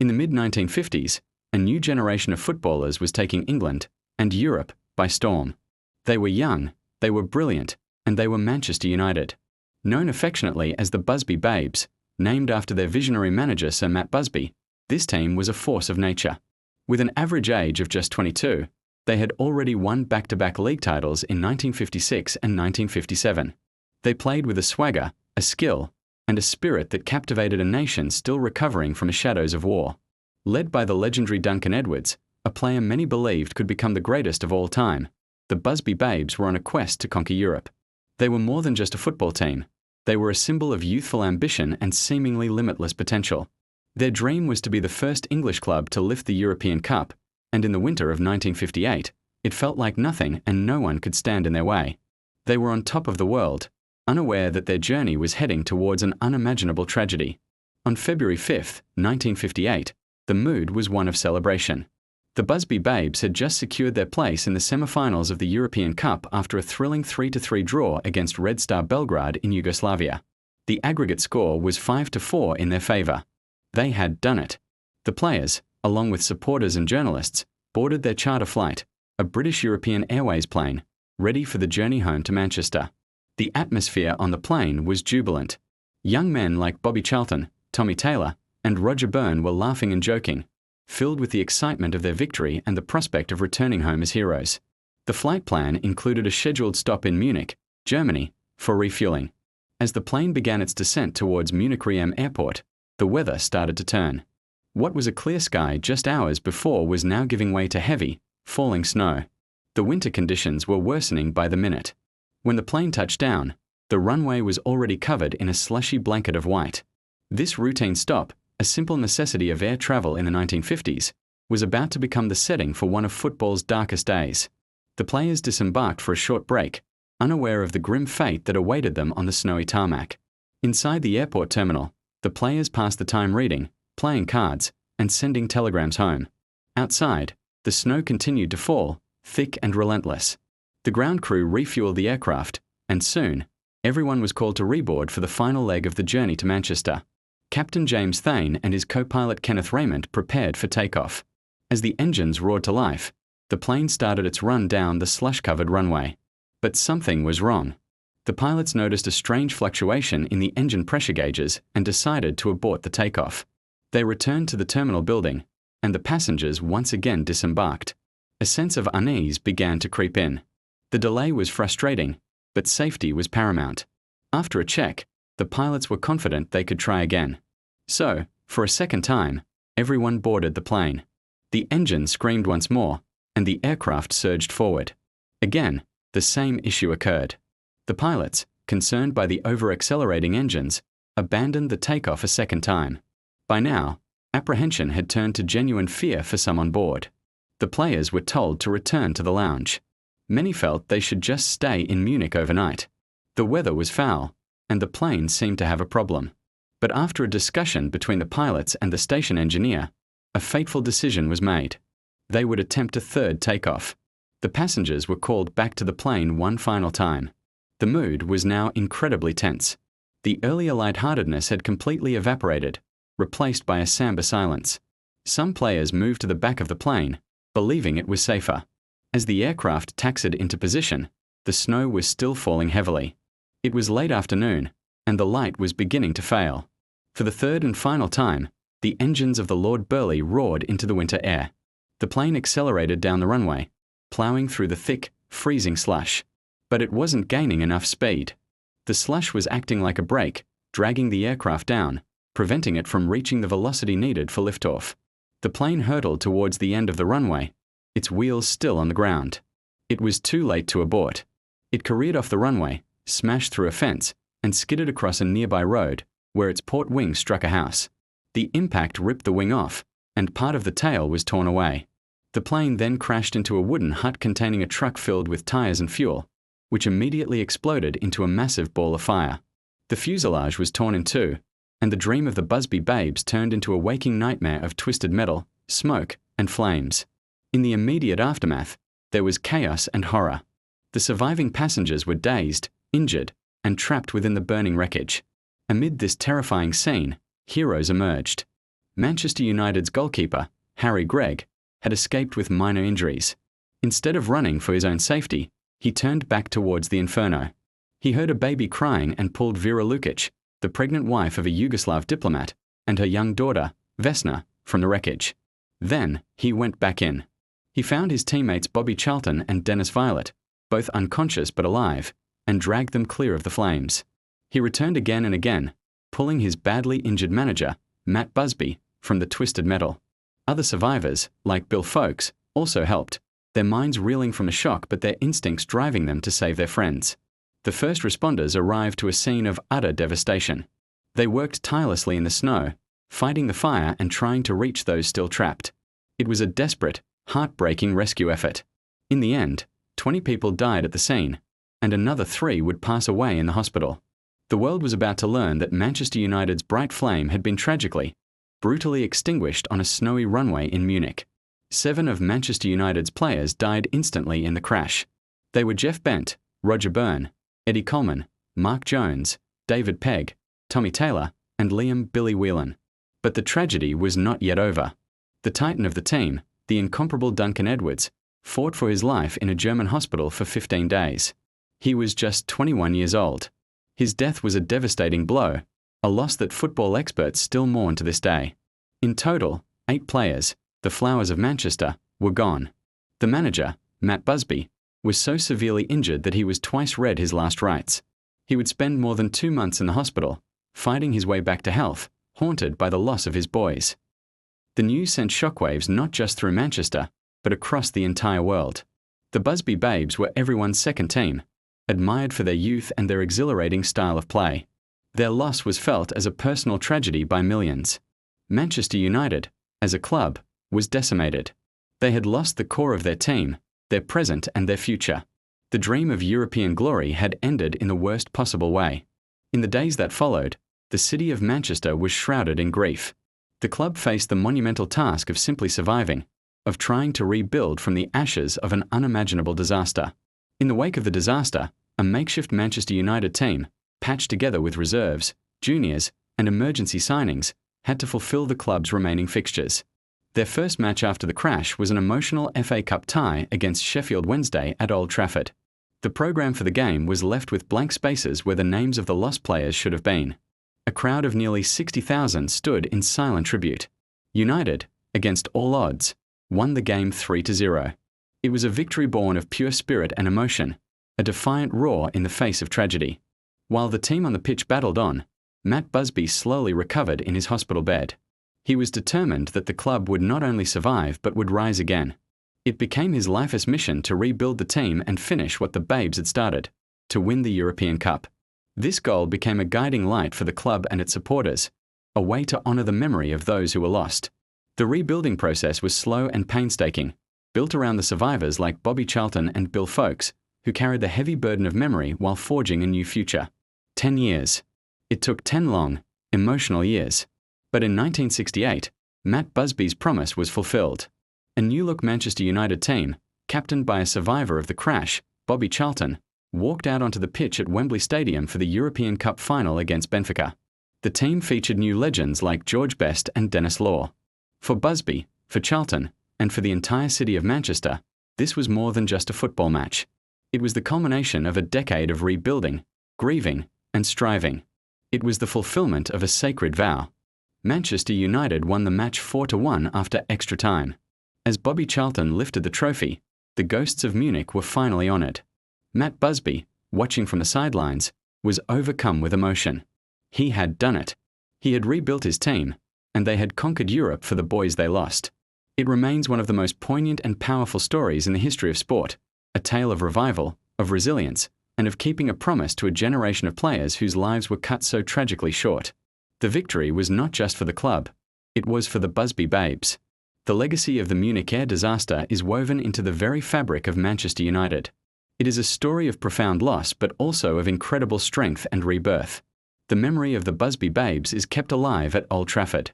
In the mid-1950s, a new generation of footballers was taking England and Europe by storm. They were young, they were brilliant, and they were Manchester United. Known affectionately as the Busby Babes, named after their visionary manager Sir Matt Busby, this team was a force of nature. With an average age of just 22, they had already won back-to-back league titles in 1956 and 1957. They played with a swagger, a skill, and a spirit that captivated a nation still recovering from the shadows of war. Led by the legendary Duncan Edwards, a player many believed could become the greatest of all time, the Busby Babes were on a quest to conquer Europe. They were more than just a football team. They were a symbol of youthful ambition and seemingly limitless potential. Their dream was to be the first English club to lift the European Cup, and in the winter of 1958, it felt like nothing and no one could stand in their way. They were on top of the world, unaware that their journey was heading towards an unimaginable tragedy. On February 5, 1958, the mood was one of celebration. The Busby Babes had just secured their place in the semi-finals of the European Cup after a thrilling 3-3 draw against Red Star Belgrade in Yugoslavia. The aggregate score was 5-4 in their favour. They had done it. The players, along with supporters and journalists, boarded their charter flight, a British European Airways plane, ready for the journey home to Manchester. The atmosphere on the plane was jubilant. Young men like Bobby Charlton, Tommy Taylor, and Roger Byrne were laughing and joking, filled with the excitement of their victory and the prospect of returning home as heroes. The flight plan included a scheduled stop in Munich, Germany, for refueling. As the plane began its descent towards Munich Riem Airport, the weather started to turn. What was a clear sky just hours before was now giving way to heavy, falling snow. The winter conditions were worsening by the minute. When the plane touched down, the runway was already covered in a slushy blanket of white. This routine stop, a simple necessity of air travel in the 1950s, was about to become the setting for one of football's darkest days. The players disembarked for a short break, unaware of the grim fate that awaited them on the snowy tarmac. Inside the airport terminal, the players passed the time reading, playing cards, and sending telegrams home. Outside, the snow continued to fall, thick and relentless. The ground crew refueled the aircraft, and soon, everyone was called to reboard for the final leg of the journey to Manchester. Captain James Thane and his co-pilot Kenneth Raymond prepared for takeoff. As the engines roared to life, the plane started its run down the slush-covered runway. But something was wrong. The pilots noticed a strange fluctuation in the engine pressure gauges and decided to abort the takeoff. They returned to the terminal building, and the passengers once again disembarked. A sense of unease began to creep in. The delay was frustrating, but safety was paramount. After a check, the pilots were confident they could try again. So, for a second time, everyone boarded the plane. The engine screamed once more, and the aircraft surged forward. Again, the same issue occurred. The pilots, concerned by the over-accelerating engines, abandoned the takeoff a second time. By now, apprehension had turned to genuine fear for some on board. The players were told to return to the lounge. Many felt they should just stay in Munich overnight. The weather was foul, and the plane seemed to have a problem. But after a discussion between the pilots and the station engineer, a fateful decision was made. They would attempt a third takeoff. The passengers were called back to the plane one final time. The mood was now incredibly tense. The earlier lightheartedness had completely evaporated, replaced by a somber silence. Some players moved to the back of the plane, believing it was safer. As the aircraft taxied into position, the snow was still falling heavily. It was late afternoon, and the light was beginning to fail. For the third and final time, the engines of the Lord Burleigh roared into the winter air. The plane accelerated down the runway, ploughing through the thick, freezing slush. But it wasn't gaining enough speed. The slush was acting like a brake, dragging the aircraft down, preventing it from reaching the velocity needed for liftoff. The plane hurtled towards the end of the runway, its wheels still on the ground. It was too late to abort. It careered off the runway, smashed through a fence, and skidded across a nearby road, where its port wing struck a house. The impact ripped the wing off, and part of the tail was torn away. The plane then crashed into a wooden hut containing a truck filled with tires and fuel, which immediately exploded into a massive ball of fire. The fuselage was torn in two, and the dream of the Busby Babes turned into a waking nightmare of twisted metal, smoke, and flames. In the immediate aftermath, there was chaos and horror. The surviving passengers were dazed, injured, and trapped within the burning wreckage. Amid this terrifying scene, heroes emerged. Manchester United's goalkeeper, Harry Gregg, had escaped with minor injuries. Instead of running for his own safety, he turned back towards the inferno. He heard a baby crying and pulled Vera Lukic, the pregnant wife of a Yugoslav diplomat, and her young daughter, Vesna, from the wreckage. Then, he went back in. He found his teammates Bobby Charlton and Dennis Viollet, both unconscious but alive, and dragged them clear of the flames. He returned again and again, pulling his badly injured manager, Matt Busby, from the twisted metal. Other survivors, like Bill Foulkes, also helped, their minds reeling from the shock but their instincts driving them to save their friends. The first responders arrived to a scene of utter devastation. They worked tirelessly in the snow, fighting the fire and trying to reach those still trapped. It was a desperate, heartbreaking rescue effort. In the end, 20 people died at the scene, and another 3 would pass away in the hospital. The world was about to learn that Manchester United's bright flame had been tragically, brutally extinguished on a snowy runway in Munich. 7 of Manchester United's players died instantly in the crash. They were Jeff Bent, Roger Byrne, Eddie Coleman, Mark Jones, David Pegg, Tommy Taylor, and Liam "Billy" Whelan. But the tragedy was not yet over. The titan of the team, the incomparable Duncan Edwards, fought for his life in a German hospital for 15 days. He was just 21 years old. His death was a devastating blow, a loss that football experts still mourn to this day. In total, 8 players, the flowers of Manchester, were gone. The manager, Matt Busby, was so severely injured that he was twice read his last rites. He would spend more than 2 months in the hospital, fighting his way back to health, haunted by the loss of his boys. The news sent shockwaves not just through Manchester, but across the entire world. The Busby Babes were everyone's second team, admired for their youth and their exhilarating style of play. Their loss was felt as a personal tragedy by millions. Manchester United, as a club, was decimated. They had lost the core of their team, their present and their future. The dream of European glory had ended in the worst possible way. In the days that followed, the city of Manchester was shrouded in grief. The club faced the monumental task of simply surviving, of trying to rebuild from the ashes of an unimaginable disaster. In the wake of the disaster, a makeshift Manchester United team, patched together with reserves, juniors, and emergency signings, had to fulfill the club's remaining fixtures. Their first match after the crash was an emotional FA Cup tie against Sheffield Wednesday at Old Trafford. The programme for the game was left with blank spaces where the names of the lost players should have been. A crowd of nearly 60,000 stood in silent tribute. United, against all odds, won the game 3-0. It was a victory born of pure spirit and emotion, a defiant roar in the face of tragedy. While the team on the pitch battled on, Matt Busby slowly recovered in his hospital bed. He was determined that the club would not only survive but would rise again. It became his life's mission to rebuild the team and finish what the Babes had started, to win the European Cup. This goal became a guiding light for the club and its supporters, a way to honour the memory of those who were lost. The rebuilding process was slow and painstaking, built around the survivors like Bobby Charlton and Bill Foulkes, who carried the heavy burden of memory while forging a new future. 10 years. It took 10 long, emotional years. But in 1968, Matt Busby's promise was fulfilled. A new-look Manchester United team, captained by a survivor of the crash, Bobby Charlton, walked out onto the pitch at Wembley Stadium for the European Cup final against Benfica. The team featured new legends like George Best and Dennis Law. For Busby, for Charlton, and for the entire city of Manchester, this was more than just a football match. It was the culmination of a decade of rebuilding, grieving, and striving. It was the fulfillment of a sacred vow. Manchester United won the match 4-1 after extra time. As Bobby Charlton lifted the trophy, the ghosts of Munich were finally honoured. Matt Busby, watching from the sidelines, was overcome with emotion. He had done it. He had rebuilt his team, and they had conquered Europe for the boys they lost. It remains one of the most poignant and powerful stories in the history of sport, a tale of revival, of resilience, and of keeping a promise to a generation of players whose lives were cut so tragically short. The victory was not just for the club, it was for the Busby Babes. The legacy of the Munich air disaster is woven into the very fabric of Manchester United. It is a story of profound loss but also of incredible strength and rebirth. The memory of the Busby Babes is kept alive at Old Trafford.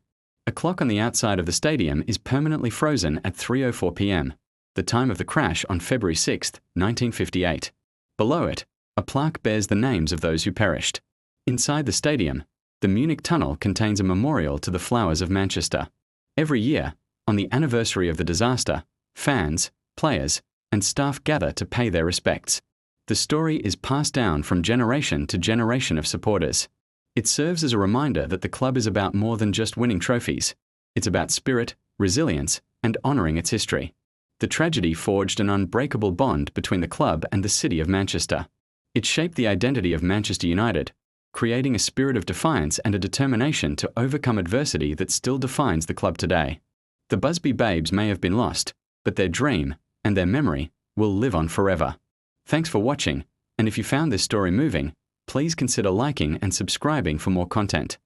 A clock on the outside of the stadium is permanently frozen at 3:04 p.m, the time of the crash on February 6, 1958. Below it, a plaque bears the names of those who perished. Inside the stadium, The Munich tunnel contains a memorial to the flowers of Manchester. Every year, on the anniversary of the disaster, fans, players, and staff gather to pay their respects. The story is passed down from generation to generation of supporters. It serves as a reminder that the club is about more than just winning trophies. It's about spirit, resilience, and honouring its history. The tragedy forged an unbreakable bond between the club and the city of Manchester. It shaped the identity of Manchester United, creating a spirit of defiance and a determination to overcome adversity that still defines the club today. The Busby Babes may have been lost, but their dream and their memory will live on forever. Thanks for watching, and if you found this story moving, please consider liking and subscribing for more content.